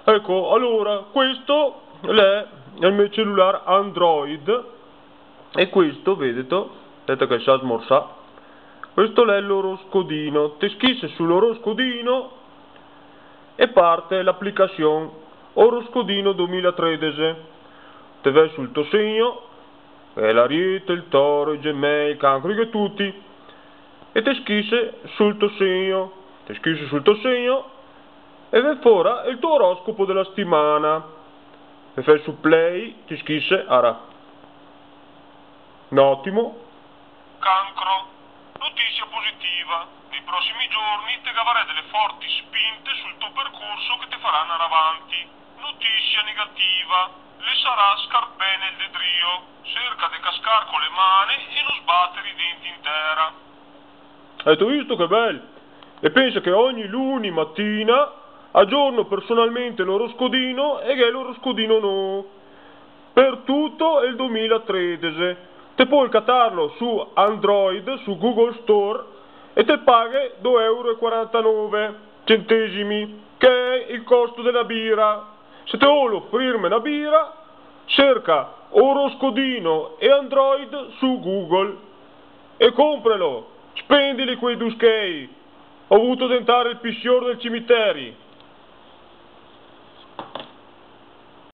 Ecco, allora, questo è il mio cellulare Android e questo, vedete che sa smorzare, questo è l'oroscodino, ti schisse sull'oroscodino e parte l'applicazione Oroscodino 2013, te vai sul tuo segno, che è l'Ariete, il Toro, il Gemelli, il Cancro, che tutti, e ti schisse sul tuo segno, e vai fuori il tuo oroscopo della settimana. E fai su play, ti schisse, ara. Un attimo. Cancro. Notizia positiva. Nei prossimi giorni ti avrai delle forti spinte sul tuo percorso che ti faranno andare avanti. Notizia negativa. Le sarà scarpene il dedrio. Cerca di cascar con le mani e non sbattere i denti in terra. Hai visto che bello? E pensa che ogni lunedì mattina aggiorno personalmente l'oroscodino e che è l'oroscodino no. Per tutto il 2013. Te puoi catarlo su Android, su Google Store e te paghi 2,49 €, che è il costo della birra. Se te vuoi offrirmi una birra, cerca oroscodino e Android su Google e compralo. Spendili quei duschei. Ho avuto tentare il piscior del cimiteri.